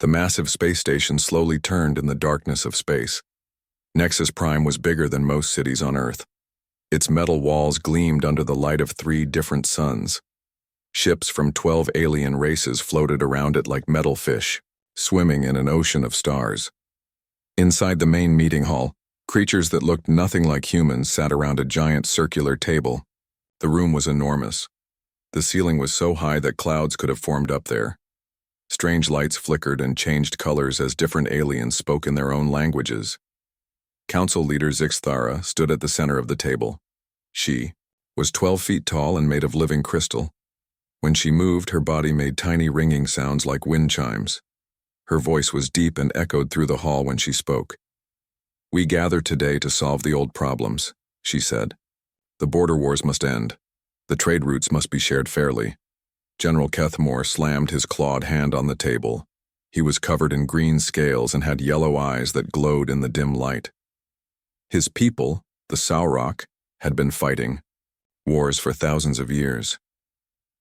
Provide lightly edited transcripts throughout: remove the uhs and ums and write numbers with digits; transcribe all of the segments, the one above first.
The massive space station slowly turned in the darkness of space. Nexus Prime was bigger than most cities on Earth. Its metal walls gleamed under the light of 3 different suns. Ships from 12 alien races floated around it like metal fish, swimming in an ocean of stars. Inside the main meeting hall, creatures that looked nothing like humans sat around a giant circular table. The room was enormous. The ceiling was so high that clouds could have formed up there. Strange lights flickered and changed colors as different aliens spoke in their own languages. Council leader Zixthara stood at the center of the table. She was 12 feet tall and made of living crystal. When she moved, her body made tiny ringing sounds like wind chimes. Her voice was deep and echoed through the hall when she spoke. "We gather today to solve the old problems," she said. "The border wars must end. The trade routes must be shared fairly." General Kethmore slammed his clawed hand on the table. He was covered in green scales and had yellow eyes that glowed in the dim light. His people, the Saurok, had been fighting wars for thousands of years.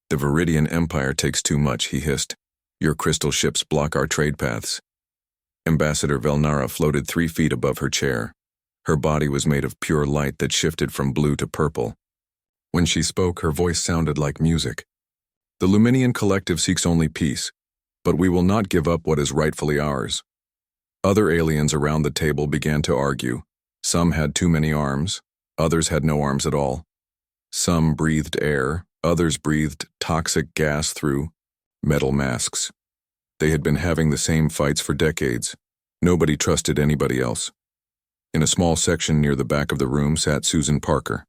"The Viridian Empire takes too much," he hissed. "Your crystal ships block our trade paths." Ambassador Velnara floated 3 feet above her chair. Her body was made of pure light that shifted from blue to purple. When she spoke, her voice sounded like music. "The Luminian Collective seeks only peace, but we will not give up what is rightfully ours." Other aliens around the table began to argue. Some had too many arms, others had no arms at all. Some breathed air, others breathed toxic gas through metal masks. They had been having the same fights for decades. Nobody trusted anybody else. In a small section near the back of the room sat Susan Parker.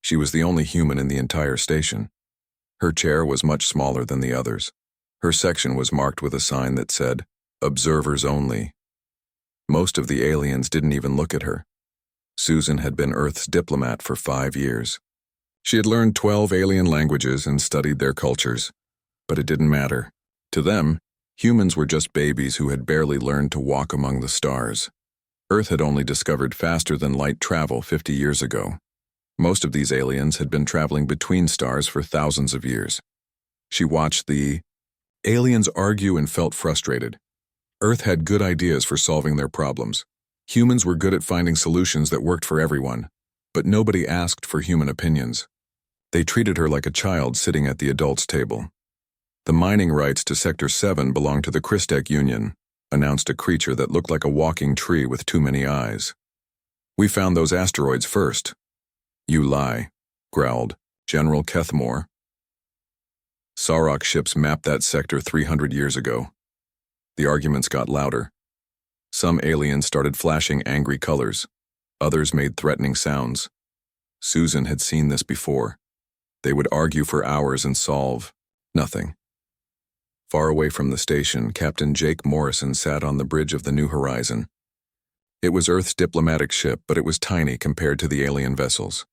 She was the only human in the entire station. Her chair was much smaller than the others. Her section was marked with a sign that said, "Observers Only." Most of the aliens didn't even look at her. Susan had been Earth's diplomat for 5 years. She had learned 12 alien languages and studied their cultures. But it didn't matter. To them, humans were just babies who had barely learned to walk among the stars. Earth had only discovered faster-than-light travel 50 years ago. Most of these aliens had been traveling between stars for thousands of years. She watched the aliens argue and felt frustrated. Earth had good ideas for solving their problems. Humans were good at finding solutions that worked for everyone, but nobody asked for human opinions. They treated her like a child sitting at the adults' table. "The mining rights to Sector 7 belong to the Christek Union," announced a creature that looked like a walking tree with too many eyes. "We found those asteroids first." "You lie," growled General Kethmore. Saurok ships mapped that sector 300 years ago. The arguments got louder. Some aliens started flashing angry colors. Others made threatening sounds. Susan had seen this before. They would argue for hours and solve nothing. Far away from the station, Captain Jake Morrison sat on the bridge of the New Horizon. It was Earth's diplomatic ship, but it was tiny compared to the alien vessels.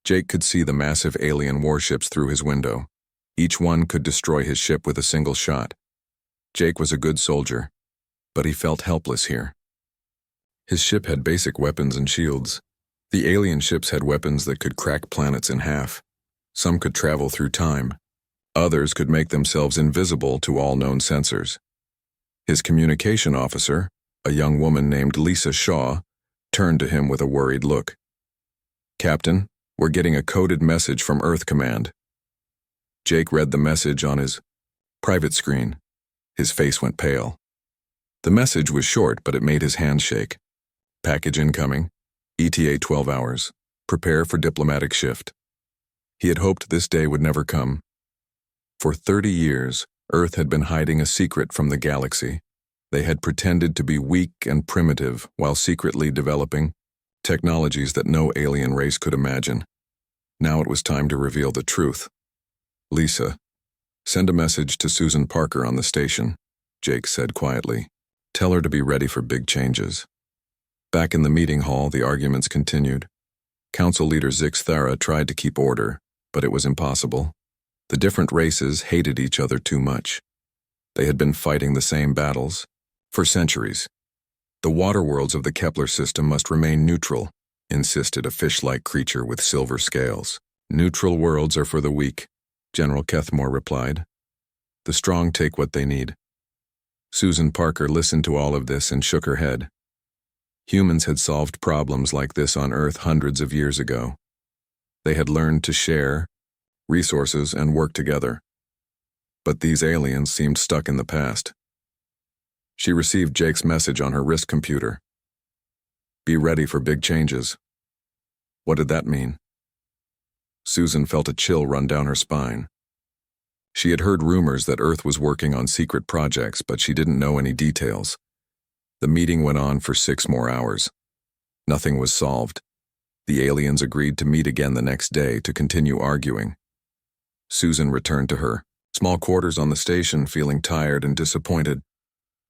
Jake could see the massive alien warships through his window. Each one could destroy his ship with a single shot. Jake was a good soldier, but he felt helpless here. His ship had basic weapons and shields. The alien ships had weapons that could crack planets in half. Some could travel through time. Others could make themselves invisible to all known sensors. His communication officer, a young woman named Lisa Shaw, turned to him with a worried look. "Captain, we're getting a coded message from Earth Command." Jake read the message on his private screen. His face went pale. The message was short, but it made his hands shake. "Package incoming. ETA 12 hours. Prepare for diplomatic shift." He had hoped this day would never come. For 30 years, Earth had been hiding a secret from the galaxy. They had pretended to be weak and primitive while secretly developing technologies that no alien race could imagine. Now it was time to reveal the truth. "Lisa, send a message to Susan Parker on the station," Jake said quietly. "Tell her to be ready for big changes." Back in the meeting hall, the arguments continued. Council leader Zixthara tried to keep order, but it was impossible. The different races hated each other too much. They had been fighting the same battles for centuries. "The water worlds of the Kepler system must remain neutral," insisted a fish-like creature with silver scales. "Neutral worlds are for the weak," General Kethmore replied. "The strong take what they need." Susan Parker listened to all of this and shook her head. Humans had solved problems like this on Earth hundreds of years ago. They had learned to share resources and work together. But these aliens seemed stuck in the past. She received Jake's message on her wrist computer. Be ready for big changes. What did that mean? Susan felt a chill run down her spine. She had heard rumors that Earth was working on secret projects, but she didn't know any details. The meeting went on for 6 more hours. Nothing was solved. The aliens agreed to meet again the next day to continue arguing. Susan returned to her small quarters on the station, feeling tired and disappointed.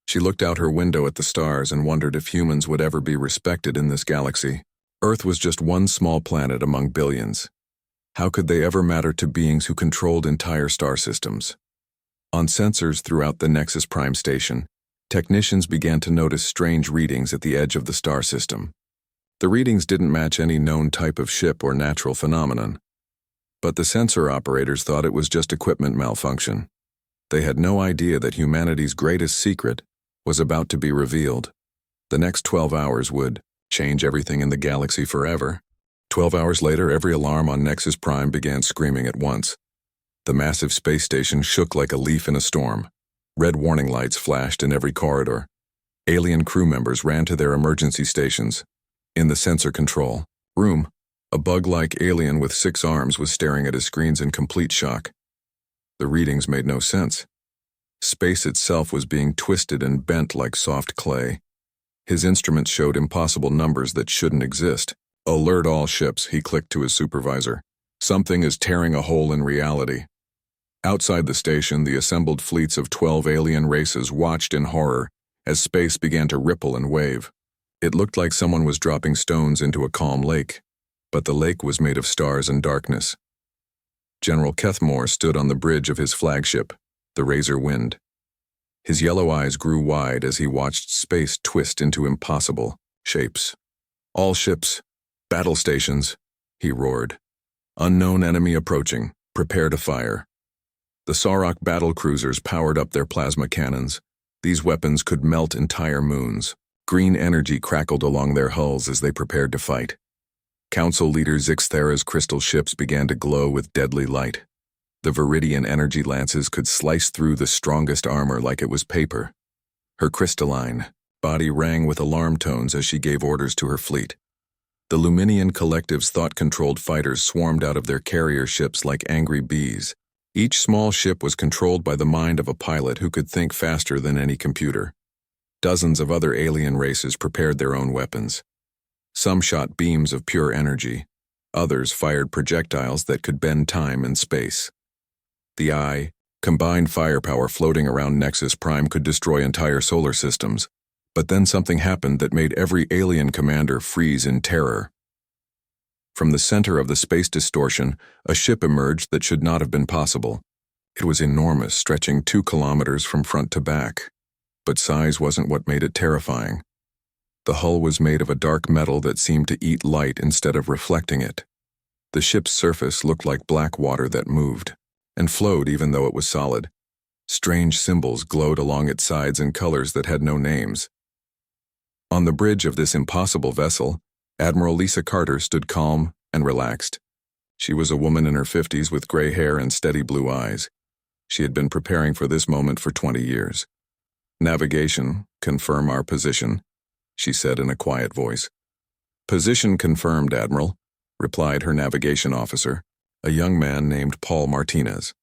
She looked out her window at the stars and wondered if humans would ever be respected in this galaxy. Earth was just one small planet among billions. How could they ever matter to beings who controlled entire star systems? On sensors throughout the Nexus Prime station, technicians began to notice strange readings at the edge of the star system. The readings didn't match any known type of ship or natural phenomenon. But the sensor operators thought it was just equipment malfunction. They had no idea that humanity's greatest secret was about to be revealed. The next 12 hours would change everything in the galaxy forever. 12 hours later, every alarm on Nexus Prime began screaming at once. The massive space station shook like a leaf in a storm. Red warning lights flashed in every corridor. Alien crew members ran to their emergency stations. In the sensor control room, a bug-like alien with 6 arms was staring at his screens in complete shock. The readings made no sense. Space itself was being twisted and bent like soft clay. His instruments showed impossible numbers that shouldn't exist. Alert all ships, he clicked to his supervisor. Something is tearing a hole in reality. Outside the station, the assembled fleets of 12 alien races watched in horror as space began to ripple and wave. It looked like someone was dropping stones into a calm lake, but the lake was made of stars and darkness. General Kethmore stood on the bridge of his flagship, the Razor Wind. His yellow eyes grew wide as he watched space twist into impossible shapes. All ships, battle stations, he roared. Unknown enemy approaching, prepare to fire. The Sarok battle cruisers powered up their plasma cannons. These weapons could melt entire moons. Green energy crackled along their hulls as they prepared to fight. Council leader Zixthera's crystal ships began to glow with deadly light. The Viridian energy lances could slice through the strongest armor like it was paper. Her crystalline body rang with alarm tones as she gave orders to her fleet. The Luminian Collective's thought-controlled fighters swarmed out of their carrier ships like angry bees. Each small ship was controlled by the mind of a pilot who could think faster than any computer. Dozens of other alien races prepared their own weapons. Some shot beams of pure energy. Others fired projectiles that could bend time and space. The combined firepower floating around Nexus Prime could destroy entire solar systems. But then something happened that made every alien commander freeze in terror. From the center of the space distortion, a ship emerged that should not have been possible. It was enormous, stretching 2 kilometers from front to back. But size wasn't what made it terrifying. The hull was made of a dark metal that seemed to eat light instead of reflecting it. The ship's surface looked like black water that moved, and flowed even though it was solid. Strange symbols glowed along its sides in colors that had no names. On the bridge of this impossible vessel, Admiral Lisa Carter stood calm and relaxed. She was a woman in her 50s with gray hair and steady blue eyes. She had been preparing for this moment for 20 years. Navigation, confirm our position, she said in a quiet voice. Position confirmed, Admiral, replied her navigation officer, a young man named Paul Martinez.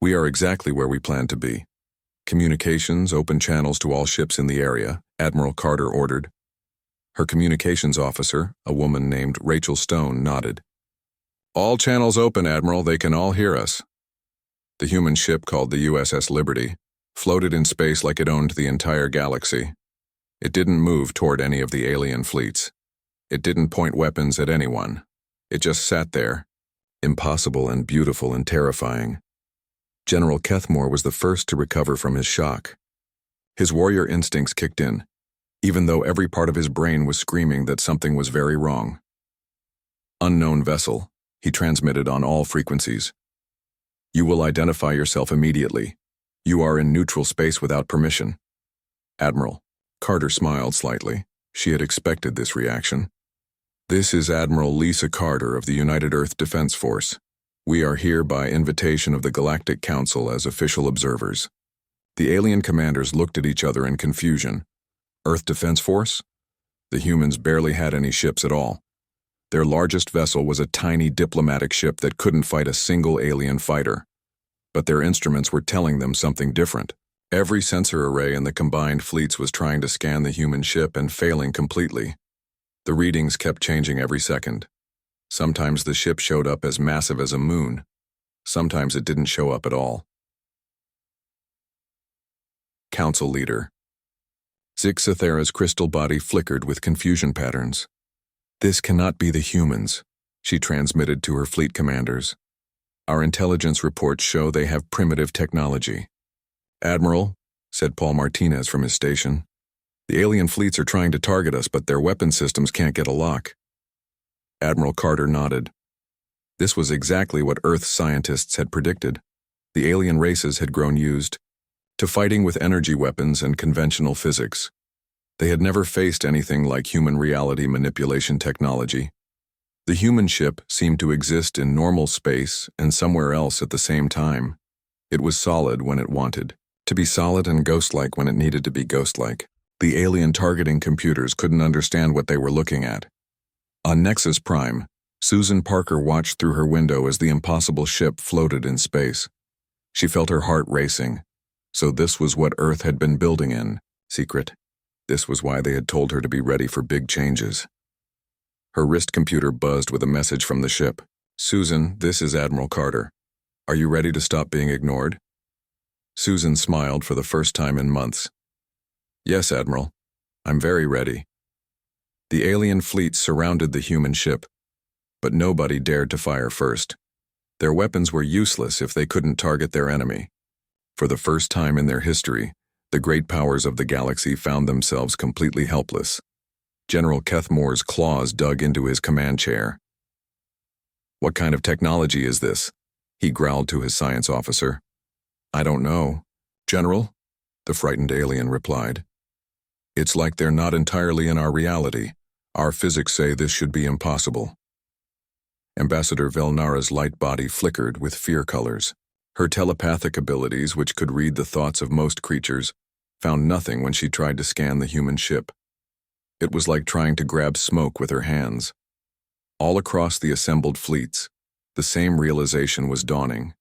We are exactly where we plan to be. Communications, open channels to all ships in the area, Admiral Carter ordered. Her communications officer, a woman named Rachel Stone, nodded. All channels open, Admiral. They can all hear us. The human ship called the USS Liberty floated in space like it owned the entire galaxy. It didn't move toward any of the alien fleets. It didn't point weapons at anyone. It just sat there, impossible and beautiful and terrifying. General Kethmore was the first to recover from his shock. His warrior instincts kicked in, even though every part of his brain was screaming that something was very wrong. Unknown vessel, he transmitted on all frequencies. You will identify yourself immediately. You are in neutral space without permission. Admiral. Carter smiled slightly. She had expected this reaction. This is Admiral Lisa Carter of the United Earth Defense Force. We are here by invitation of the Galactic Council as official observers. The alien commanders looked at each other in confusion. Earth Defense Force? The humans barely had any ships at all. Their largest vessel was a tiny diplomatic ship that couldn't fight a single alien fighter. But their instruments were telling them something different. Every sensor array in the combined fleets was trying to scan the human ship and failing completely. The readings kept changing every second. Sometimes the ship showed up as massive as a moon. Sometimes it didn't show up at all. Council Leader. Zixathera's crystal body flickered with confusion patterns. This cannot be the humans, she transmitted to her fleet commanders. Our intelligence reports show they have primitive technology. Admiral, said Paul Martinez from his station, the alien fleets are trying to target us, but their weapon systems can't get a lock. Admiral Carter nodded. This was exactly what Earth scientists had predicted. The alien races had grown used to fighting with energy weapons and conventional physics. They had never faced anything like human reality manipulation technology. The human ship seemed to exist in normal space and somewhere else at the same time. It was solid when it wanted to be solid and ghost-like when it needed to be ghost-like. The alien targeting computers couldn't understand what they were looking at. On Nexus Prime, Susan Parker watched through her window as the impossible ship floated in space. She felt her heart racing. So this was what Earth had been building in secret. This was why they had told her to be ready for big changes. Her wrist computer buzzed with a message from the ship. Susan, this is Admiral Carter. Are you ready to stop being ignored? Susan smiled for the first time in months. Yes, Admiral. I'm very ready. The alien fleet surrounded the human ship, but nobody dared to fire first. Their weapons were useless if they couldn't target their enemy. For the first time in their history, the great powers of the galaxy found themselves completely helpless. General Kethmore's claws dug into his command chair. What kind of technology is this? He growled to his science officer. I don't know, General, the frightened alien replied. It's like they're not entirely in our reality. Our physics say this should be impossible. Ambassador Velnara's light body flickered with fear colors. Her telepathic abilities, which could read the thoughts of most creatures, found nothing when she tried to scan the human ship. It was like trying to grab smoke with her hands. All across the assembled fleets, the same realization was dawning.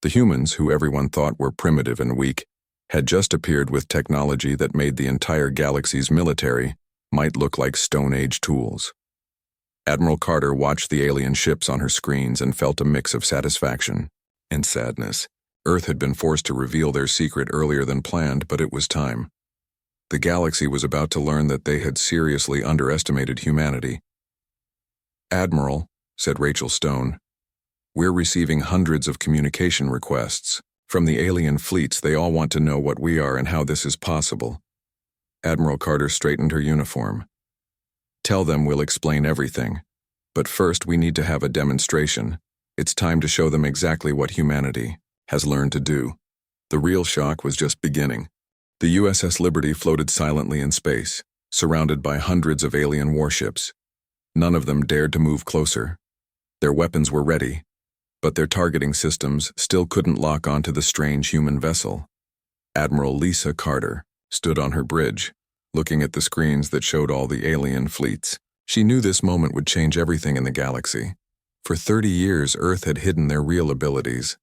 The humans, who everyone thought were primitive and weak, had just appeared with technology that made the entire galaxy's military might look like Stone Age tools. Admiral Carter watched the alien ships on her screens and felt a mix of satisfaction and sadness. Earth had been forced to reveal their secret earlier than planned, but it was time. The galaxy was about to learn that they had seriously underestimated humanity. Admiral, said Rachel Stone, we're receiving hundreds of communication requests. From the alien fleets, they all want to know what we are and how this is possible. Admiral Carter straightened her uniform. Tell them we'll explain everything. But first we need to have a demonstration. It's time to show them exactly what humanity has learned to do. The real shock was just beginning. The USS Liberty floated silently in space, surrounded by hundreds of alien warships. None of them dared to move closer. Their weapons were ready, but their targeting systems still couldn't lock onto the strange human vessel. Admiral Lisa Carter stood on her bridge, looking at the screens that showed all the alien fleets. She knew this moment would change everything in the galaxy. For 30 years, Earth had hidden their real abilities.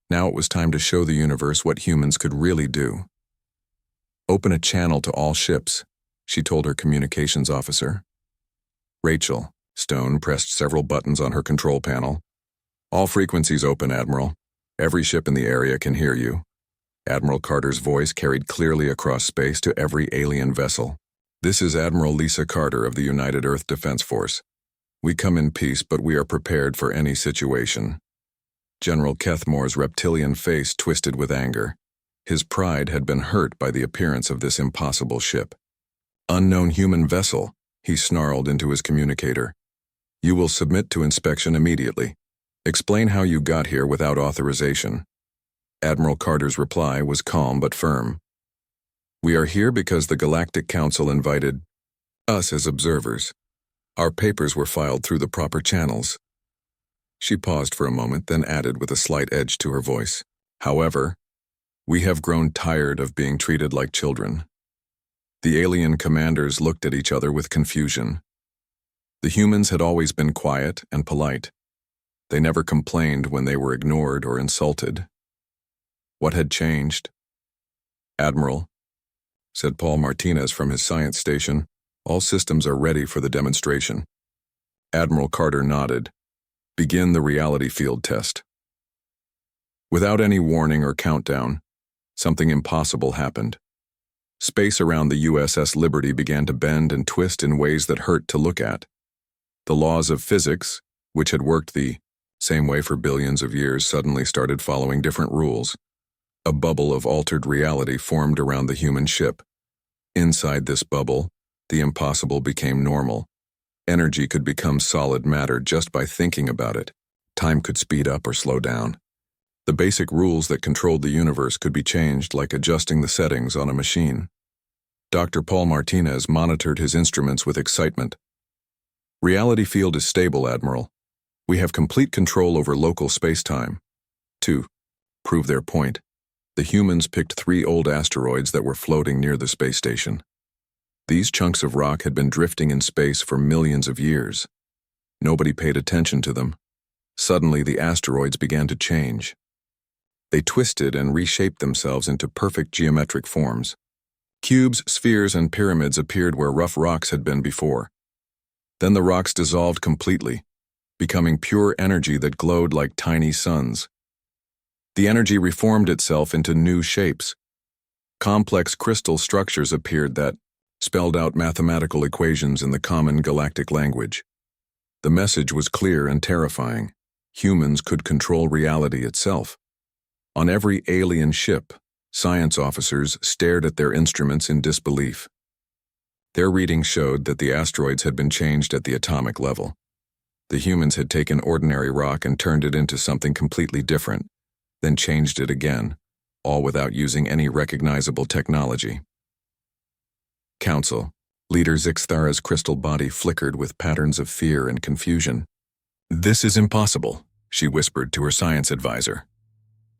Now it was time to show the universe what humans could really do. Open a channel to all ships, she told her communications officer. Rachel Stone pressed several buttons on her control panel. All frequencies open, Admiral. Every ship in the area can hear you. Admiral Carter's voice carried clearly across space to every alien vessel. This is Admiral Lisa Carter of the United Earth Defense Force. We come in peace, but we are prepared for any situation. General Kethmore's reptilian face twisted with anger. His pride had been hurt by the appearance of this impossible ship. Unknown human vessel, he snarled into his communicator. You will submit to inspection immediately. Explain how you got here without authorization. Admiral Carter's reply was calm but firm. We are here because the Galactic Council invited us as observers. Our papers were filed through the proper channels. She paused for a moment, then added with a slight edge to her voice. However, we have grown tired of being treated like children. The alien commanders looked at each other with confusion. The humans had always been quiet and polite. They never complained when they were ignored or insulted. What had changed? "Admiral," said Paul Martinez from his science station, "all systems are ready for the demonstration." Admiral Carter nodded. "Begin the reality field test." Without any warning or countdown, something impossible happened. Space around the USS Liberty began to bend and twist in ways that hurt to look at. The laws of physics, which had worked the same way for billions of years, suddenly started following different rules. A bubble of altered reality formed around the human ship. Inside this bubble, the impossible became normal. Energy could become solid matter just by thinking about it. Time could speed up or slow down. The basic rules that controlled the universe could be changed, like adjusting the settings on a machine. Dr. Paul Martinez monitored his instruments with excitement. "Reality field is stable, Admiral. We have complete control over local space-time." To prove their point, the humans picked 3 old asteroids that were floating near the space station. These chunks of rock had been drifting in space for millions of years. Nobody paid attention to them. Suddenly, the asteroids began to change. They twisted and reshaped themselves into perfect geometric forms. Cubes, spheres, and pyramids appeared where rough rocks had been before. Then the rocks dissolved completely, becoming pure energy that glowed like tiny suns. The energy reformed itself into new shapes. Complex crystal structures appeared that spelled out mathematical equations in the common galactic language. The message was clear and terrifying. Humans could control reality itself. On every alien ship, science officers stared at their instruments in disbelief. Their readings showed that the asteroids had been changed at the atomic level. The humans had taken ordinary rock and turned it into something completely different, then changed it again, all without using any recognizable technology. Council. Leader Zixthara's crystal body flickered with patterns of fear and confusion. "This is impossible," she whispered to her science advisor.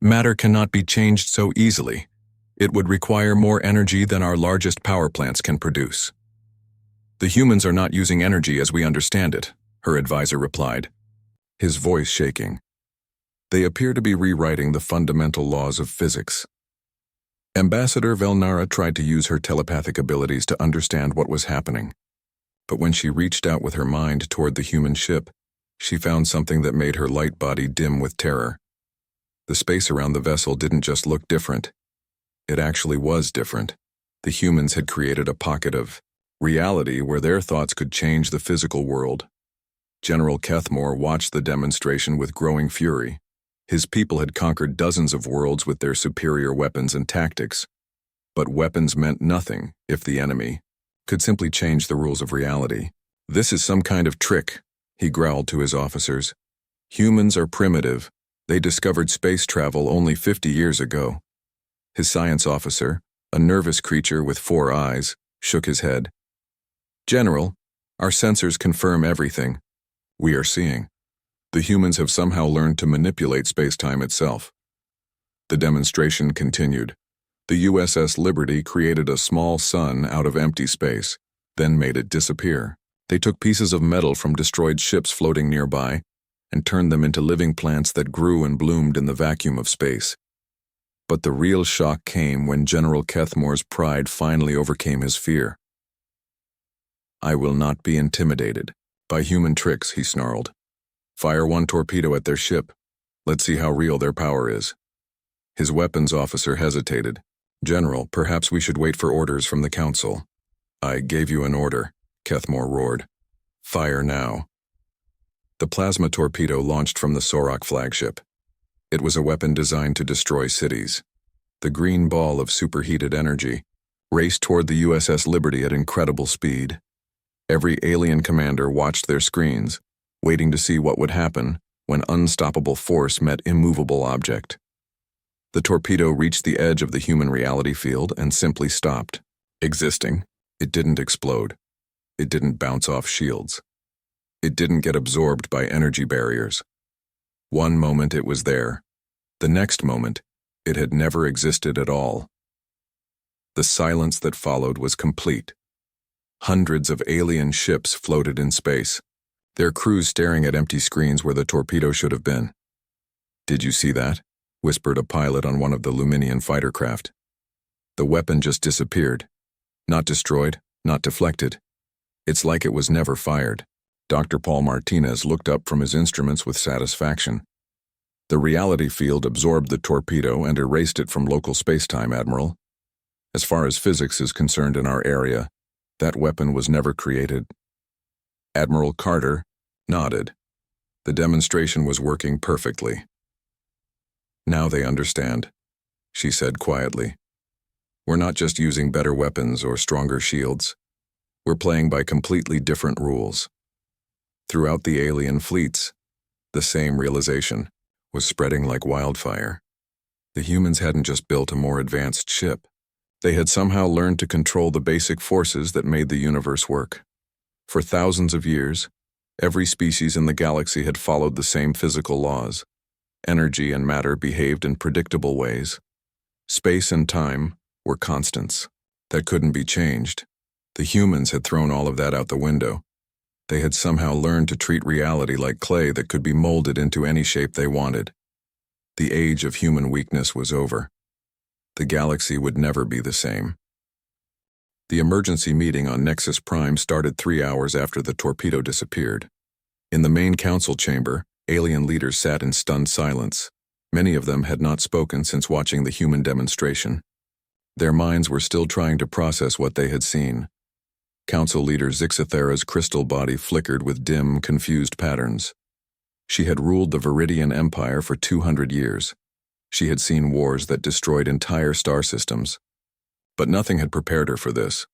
"Matter cannot be changed so easily. It would require more energy than our largest power plants can produce." "The humans are not using energy as we understand it," her advisor replied, his voice shaking. "They appear to be rewriting the fundamental laws of physics." Ambassador Velnara tried to use her telepathic abilities to understand what was happening. But when she reached out with her mind toward the human ship, she found something that made her light body dim with terror. The space around the vessel didn't just look different. It actually was different. The humans had created a pocket of reality where their thoughts could change the physical world. General Kethmore watched the demonstration with growing fury. His people had conquered dozens of worlds with their superior weapons and tactics. But weapons meant nothing if the enemy could simply change the rules of reality. "This is some kind of trick," he growled to his officers. "Humans are primitive. They discovered space travel only 50 years ago." His science officer, a nervous creature with 4 eyes, shook his head. "General, our sensors confirm everything we are seeing. The humans have somehow learned to manipulate space-time itself." The demonstration continued. The USS Liberty created a small sun out of empty space, then made it disappear. They took pieces of metal from destroyed ships floating nearby and turned them into living plants that grew and bloomed in the vacuum of space. But the real shock came when General Kethmore's pride finally overcame his fear. "I will not be intimidated by human tricks," he snarled. "Fire 1 torpedo at their ship. Let's see how real their power is." His weapons officer hesitated. "General, perhaps we should wait for orders from the Council." "I gave you an order," Kethmore roared. "Fire now." The plasma torpedo launched from the Sorok flagship. It was a weapon designed to destroy cities. The green ball of superheated energy raced toward the USS Liberty at incredible speed. Every alien commander watched their screens, waiting to see what would happen when unstoppable force met immovable object. The torpedo reached the edge of the human reality field and simply stopped. Existing, it didn't explode. It didn't bounce off shields. It didn't get absorbed by energy barriers. One moment it was there. The next moment, it had never existed at all. The silence that followed was complete. Hundreds of alien ships floated in space, their crews staring at empty screens where the torpedo should have been. "Did you see that?" whispered a pilot on one of the Luminian fighter craft. "The weapon just disappeared. Not destroyed, not deflected. It's like it was never fired." Dr. Paul Martinez looked up from his instruments with satisfaction. "The reality field absorbed the torpedo and erased it from local spacetime, Admiral. As far as physics is concerned in our area, that weapon was never created." Admiral Carter nodded. The demonstration was working perfectly. "Now they understand," she said quietly. "We're not just using better weapons or stronger shields. We're playing by completely different rules." Throughout the alien fleets, the same realization was spreading like wildfire. The humans hadn't just built a more advanced ship. They had somehow learned to control the basic forces that made the universe work. For thousands of years, every species in the galaxy had followed the same physical laws. Energy and matter behaved in predictable ways. Space and time were constants that couldn't be changed. The humans had thrown all of that out the window. They had somehow learned to treat reality like clay that could be molded into any shape they wanted. The age of human weakness was over. The galaxy would never be the same. The emergency meeting on Nexus Prime started 3 hours after the torpedo disappeared. In the main council chamber, alien leaders sat in stunned silence. Many of them had not spoken since watching the human demonstration. Their minds were still trying to process what they had seen. Council leader Zixathera's crystal body flickered with dim, confused patterns. She had ruled the Viridian Empire for 200 years. She had seen wars that destroyed entire star systems. But nothing had prepared her for this.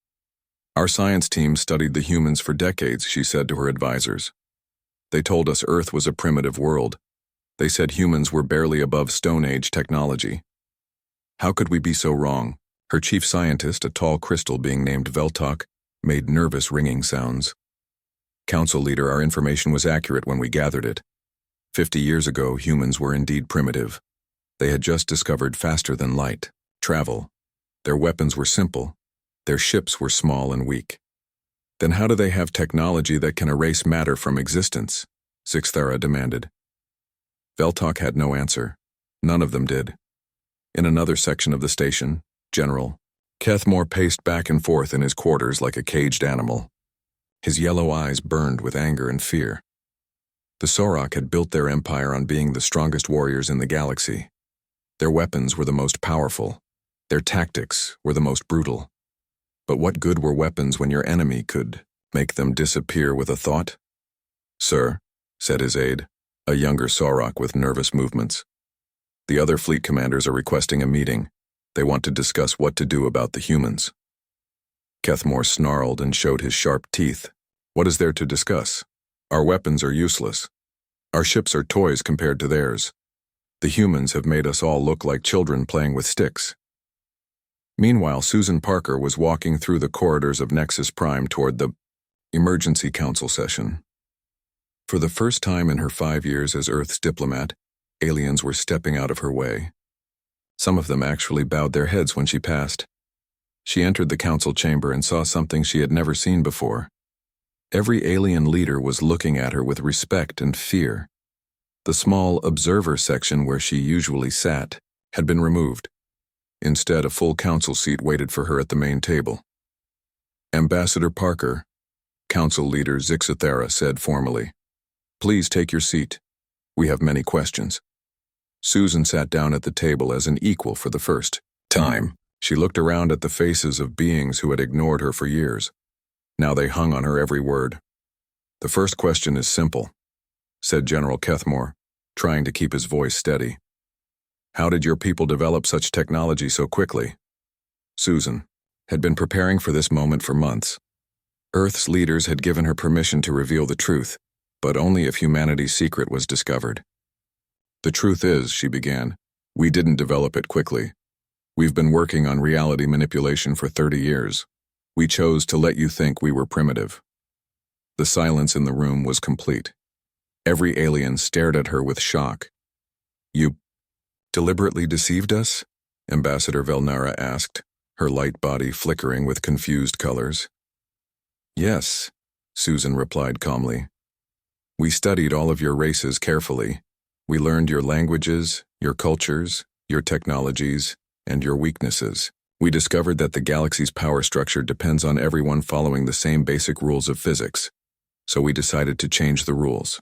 "Our science team studied the humans for decades," she said to her advisors. "They told us Earth was a primitive world. They said humans were barely above Stone Age technology. How could we be so wrong?" Her chief scientist, a tall crystal being named Veltok, made nervous ringing sounds. "Council leader, our information was accurate when we gathered it. 50 years ago, humans were indeed primitive. They had just discovered faster-than-light travel. Their weapons were simple. Their ships were small and weak. Then how do they have technology that can erase matter from existence?" Zixthera demanded. Veltok had no answer. None of them did. In another section of the station, General Kethmore paced back and forth in his quarters like a caged animal. His yellow eyes burned with anger and fear. The Sorok had built their empire on being the strongest warriors in the galaxy. Their weapons were the most powerful. Their tactics were the most brutal. But what good were weapons when your enemy could make them disappear with a thought? "Sir," said his aide, a younger Sorok with nervous movements. "The other fleet commanders are requesting a meeting. They want to discuss what to do about the humans." Kethmore snarled and showed his sharp teeth. "What is there to discuss? Our weapons are useless. Our ships are toys compared to theirs. The humans have made us all look like children playing with sticks." Meanwhile, Susan Parker was walking through the corridors of Nexus Prime toward the emergency council session. For the first time in her 5 years as Earth's diplomat, aliens were stepping out of her way. Some of them actually bowed their heads when she passed. She entered the council chamber and saw something she had never seen before. Every alien leader was looking at her with respect and fear. The small observer section where she usually sat had been removed. Instead, a full council seat waited for her at the main table. "Ambassador Parker," Council Leader Zixathera said formally, "please take your seat. We have many questions." Susan sat down at the table as an equal for the first time. She looked around at the faces of beings who had ignored her for years. Now they hung on her every word. "The first question is simple," said General Kethmore, trying to keep his voice steady. "How did your people develop such technology so quickly?" Susan had been preparing for this moment for months. Earth's leaders had given her permission to reveal the truth, but only if humanity's secret was discovered. "The truth is," she began, We didn't develop it quickly. We've been working on reality manipulation for 30 years. We chose to let you think we were primitive. The silence in the room was complete. Every alien stared at her with shock. You deliberately deceived us? Ambassador Velnara asked, her light body flickering with confused colors. Yes, Susan replied calmly. We studied all of your races carefully. We learned your languages, your cultures, your technologies, and your weaknesses. We discovered that the galaxy's power structure depends on everyone following the same basic rules of physics, so we decided to change the rules.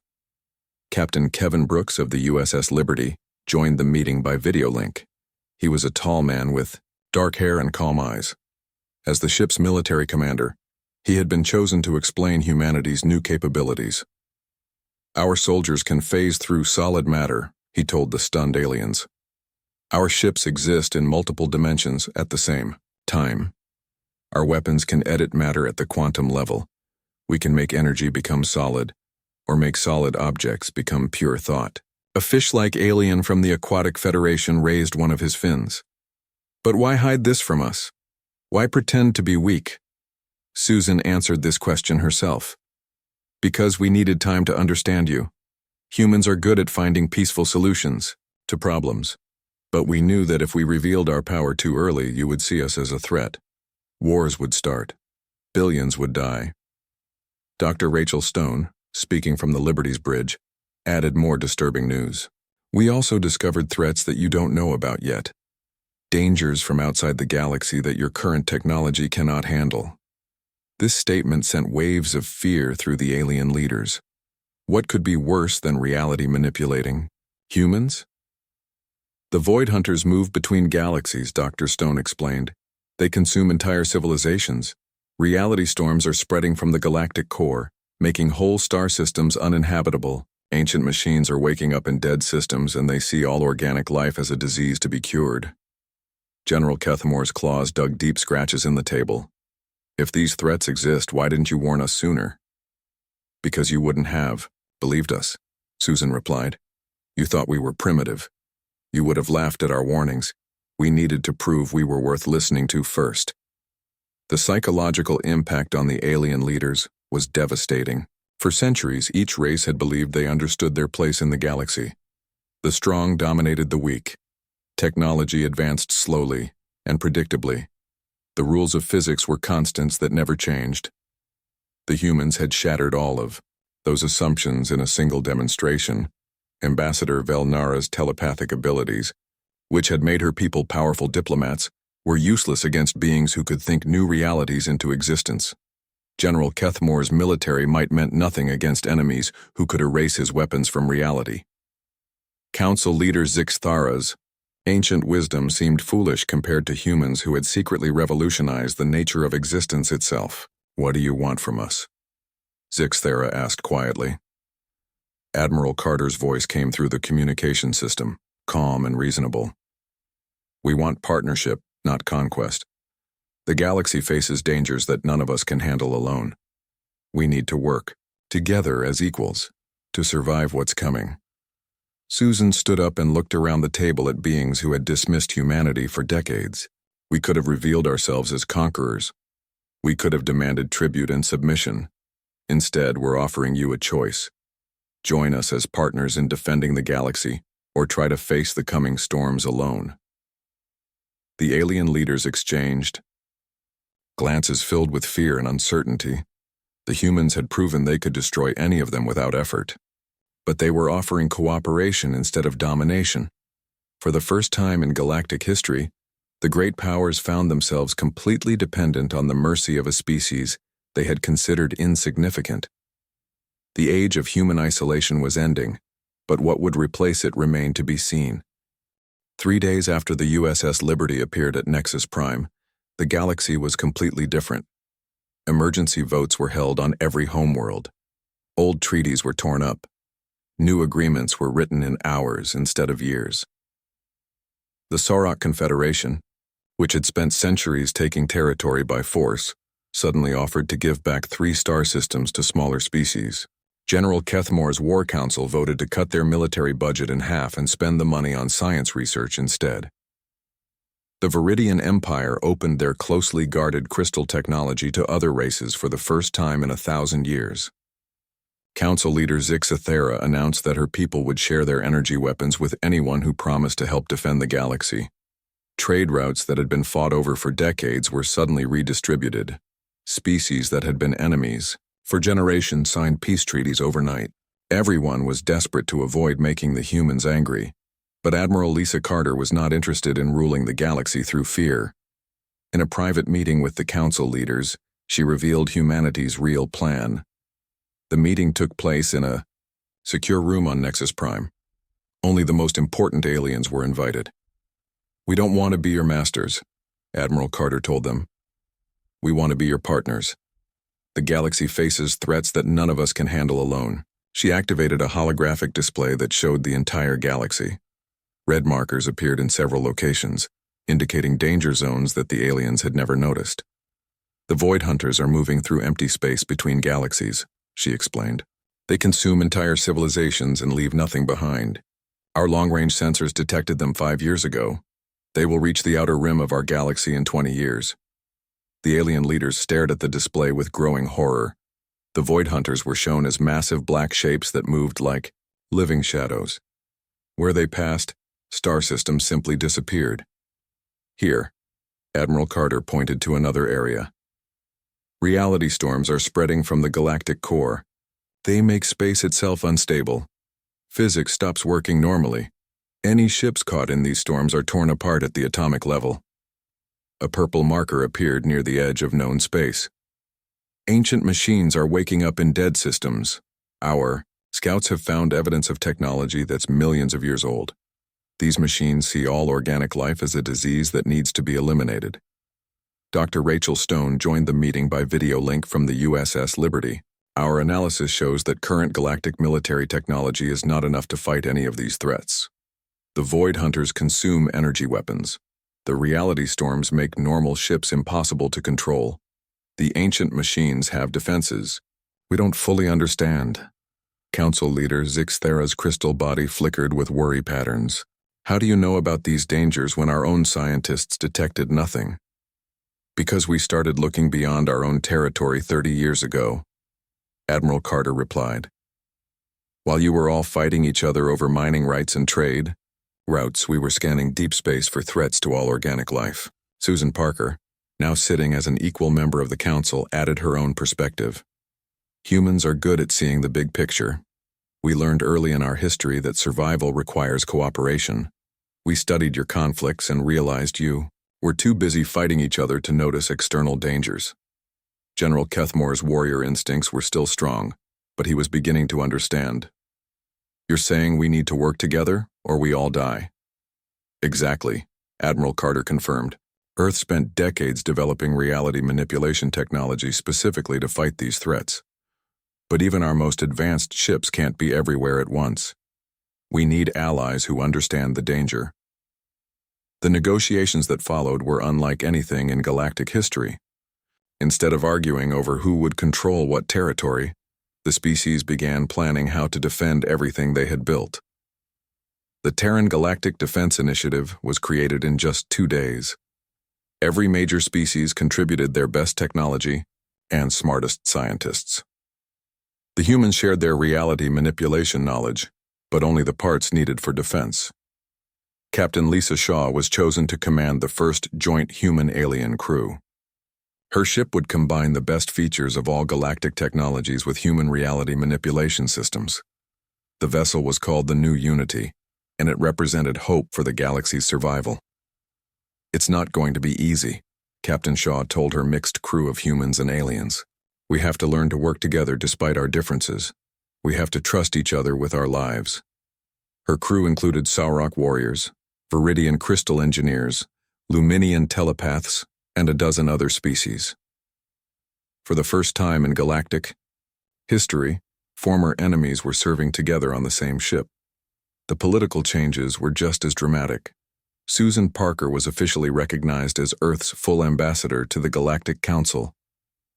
Captain Kevin Brooks of the USS Liberty joined the meeting by video link. He was a tall man with dark hair and calm eyes. As the ship's military commander, he had been chosen to explain humanity's new capabilities. Our soldiers can phase through solid matter, he told the stunned aliens. Our ships exist in multiple dimensions at the same time. Our weapons can edit matter at the quantum level. We can make energy become solid, or make solid objects become pure thought. A fish-like alien from the Aquatic Federation raised one of his fins. But why hide this from us? Why pretend to be weak? Susan answered this question herself. Because we needed time to understand you. Humans are good at finding peaceful solutions to problems. But we knew that if we revealed our power too early, you would see us as a threat. Wars would start. Billions would die. Dr. Rachel Stone, speaking from the Liberty's bridge, added more disturbing news. We also discovered threats that you don't know about yet. Dangers from outside the galaxy that your current technology cannot handle. This statement sent waves of fear through the alien leaders. What could be worse than reality manipulating? Humans? The Void Hunters move between galaxies, Dr. Stone explained. They consume entire civilizations. Reality storms are spreading from the galactic core, making whole star systems uninhabitable. Ancient machines are waking up in dead systems, and they see all organic life as a disease to be cured. General Kethamor's claws dug deep scratches in the table. If these threats exist, why didn't you warn us sooner? Because you wouldn't have believed us, Susan replied. You thought we were primitive. You would have laughed at our warnings. We needed to prove we were worth listening to first. The psychological impact on the alien leaders was devastating. For centuries, each race had believed they understood their place in the galaxy. The strong dominated the weak. Technology advanced slowly and predictably. The rules of physics were constants that never changed. The humans had shattered all of those assumptions in a single demonstration. Ambassador Velnara's telepathic abilities, which had made her people powerful diplomats, were useless against beings who could think new realities into existence. General Kethamor's military might meant nothing against enemies who could erase his weapons from reality. Council leader Zixthara's ancient wisdom seemed foolish compared to humans who had secretly revolutionized the nature of existence itself. What do you want from us? Zixthara asked quietly. Admiral Carter's voice came through the communication system, calm and reasonable. We want partnership, not conquest. The galaxy faces dangers that none of us can handle alone. We need to work, together as equals, to survive what's coming. Susan stood up and looked around the table at beings who had dismissed humanity for decades. We could have revealed ourselves as conquerors. We could have demanded tribute and submission. Instead, we're offering you a choice. Join us as partners in defending the galaxy, or try to face the coming storms alone. The alien leaders exchanged glances filled with fear and uncertainty. The humans had proven they could destroy any of them without effort. But they were offering cooperation instead of domination. For the first time in galactic history, the great powers found themselves completely dependent on the mercy of a species they had considered insignificant. The age of human isolation was ending, but what would replace it remained to be seen. 3 days after the USS Liberty appeared at Nexus Prime, the galaxy was completely different. Emergency votes were held on every homeworld. Old treaties were torn up. New agreements were written in hours instead of years. The Sauroch Confederation, which had spent centuries taking territory by force, suddenly offered to give back 3 star systems to smaller species. General Kethmore's War Council voted to cut their military budget in half and spend the money on science research instead. The Viridian Empire opened their closely guarded crystal technology to other races for the first time in 1,000 years. Council leader Zixathera announced that her people would share their energy weapons with anyone who promised to help defend the galaxy. Trade routes that had been fought over for decades were suddenly redistributed. Species that had been enemies for generations signed peace treaties overnight. Everyone was desperate to avoid making the humans angry, but Admiral Lisa Carter was not interested in ruling the galaxy through fear. In a private meeting with the council leaders, she revealed humanity's real plan. The meeting took place in a secure room on Nexus Prime. Only the most important aliens were invited. "We don't want to be your masters," Admiral Carter told them. "We want to be your partners. The galaxy faces threats that none of us can handle alone." She activated a holographic display that showed the entire galaxy. Red markers appeared in several locations, indicating danger zones that the aliens had never noticed. "The Void Hunters are moving through empty space between galaxies," she explained. "They consume entire civilizations and leave nothing behind. Our long-range sensors detected them 5 years ago. They will reach the outer rim of our galaxy in 20 years. The alien leaders stared at the display with growing horror. The Void Hunters were shown as massive black shapes that moved like living shadows. Where they passed, star systems simply disappeared. "Here," Admiral Carter pointed to another area. "Reality storms are spreading from the galactic core. They make space itself unstable. Physics stops working normally. Any ships caught in these storms are torn apart at the atomic level." A purple marker appeared near the edge of known space. "Ancient machines are waking up in dead systems. Our scouts have found evidence of technology that's millions of years old. These machines see all organic life as a disease that needs to be eliminated." Dr. Rachel Stone joined the meeting by video link from the USS Liberty. "Our analysis shows that current galactic military technology is not enough to fight any of these threats. The Void Hunters consume energy weapons. The reality storms make normal ships impossible to control. The ancient machines have defenses. We don't fully understand." Council leader Zixthera's crystal body flickered with worry patterns. "How do you know about these dangers when our own scientists detected nothing?" "Because we started looking beyond our own territory 30 years ago," Admiral Carter replied. "While you were all fighting each other over mining rights and trade routes, we were scanning deep space for threats to all organic life." Susan Parker, now sitting as an equal member of the council, added her own perspective. "Humans are good at seeing the big picture. We learned early in our history that survival requires cooperation. We studied your conflicts and realized you were too busy fighting each other to notice external dangers." General Kethmore's warrior instincts were still strong, but he was beginning to understand. "You're saying we need to work together, or we all die?" "Exactly," Admiral Carter confirmed. "Earth spent decades developing reality manipulation technology specifically to fight these threats. But even our most advanced ships can't be everywhere at once. We need allies who understand the danger." The negotiations that followed were unlike anything in galactic history. Instead of arguing over who would control what territory, the species began planning how to defend everything they had built. The Terran Galactic Defense Initiative was created in just 2 days. Every major species contributed their best technology and smartest scientists. The humans shared their reality manipulation knowledge, but only the parts needed for defense. Captain Lisa Shaw was chosen to command the first joint human-alien crew. Her ship would combine the best features of all galactic technologies with human reality manipulation systems. The vessel was called the New Unity, and it represented hope for the galaxy's survival. "It's not going to be easy," Captain Shaw told her mixed crew of humans and aliens. "We have to learn to work together despite our differences. We have to trust each other with our lives." Her crew included Saurok warriors, Viridian crystal engineers, Luminian telepaths, and a dozen other species. For the first time in galactic history, former enemies were serving together on the same ship. The political changes were just as dramatic. Susan Parker was officially recognized as Earth's full ambassador to the Galactic Council.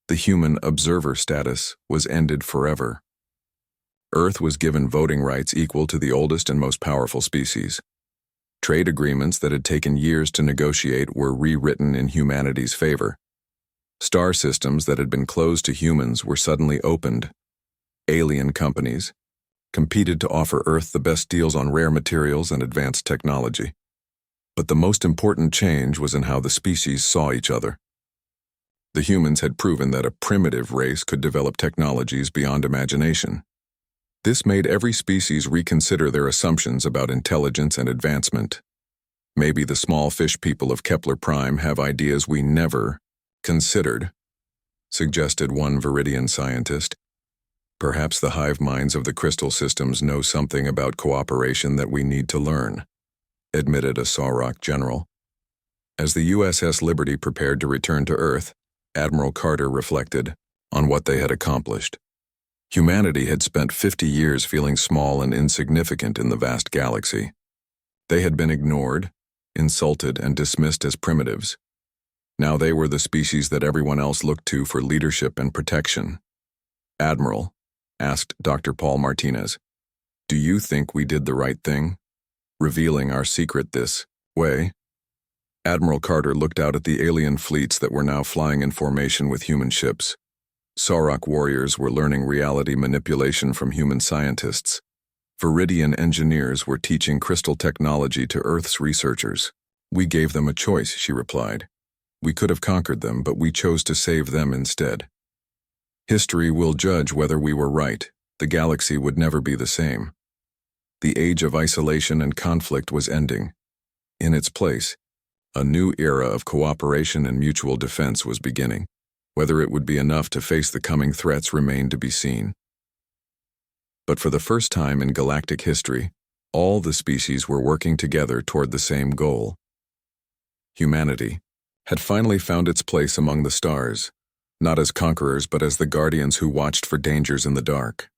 The human observer status was ended forever. Earth was given voting rights equal to the oldest and most powerful species. Trade agreements that had taken years to negotiate were rewritten in humanity's favor. Star systems that had been closed to humans were suddenly opened. Alien companies competed to offer Earth the best deals on rare materials and advanced technology. But the most important change was in how the species saw each other. The humans had proven that a primitive race could develop technologies beyond imagination. This made every species reconsider their assumptions about intelligence and advancement. Maybe the small fish people of Kepler Prime have ideas we never considered, suggested one Viridian scientist. Perhaps the hive minds of the crystal systems know something about cooperation that we need to learn, admitted a Sauroch general. As the USS Liberty prepared to return to Earth, Admiral Carter reflected on what they had accomplished. Humanity had spent 50 years feeling small and insignificant in the vast galaxy. They had been ignored, insulted, and dismissed as primitives. Now they were the species that everyone else looked to for leadership and protection. "Admiral," asked Dr. Paul Martinez, "do you think we did the right thing, revealing our secret this way?" Admiral Carter looked out at the alien fleets that were now flying in formation with human ships. Sauroch warriors were learning reality manipulation from human scientists. Viridian engineers were teaching crystal technology to Earth's researchers. "We gave them a choice," she replied. "We could have conquered them, but we chose to save them instead. History will judge whether we were right. The galaxy would never be the same." The age of isolation and conflict was ending. In its place, a new era of cooperation and mutual defense was beginning. Whether it would be enough to face the coming threats remained to be seen. But for the first time in galactic history, all the species were working together toward the same goal. Humanity had finally found its place among the stars, not as conquerors but as the guardians who watched for dangers in the dark.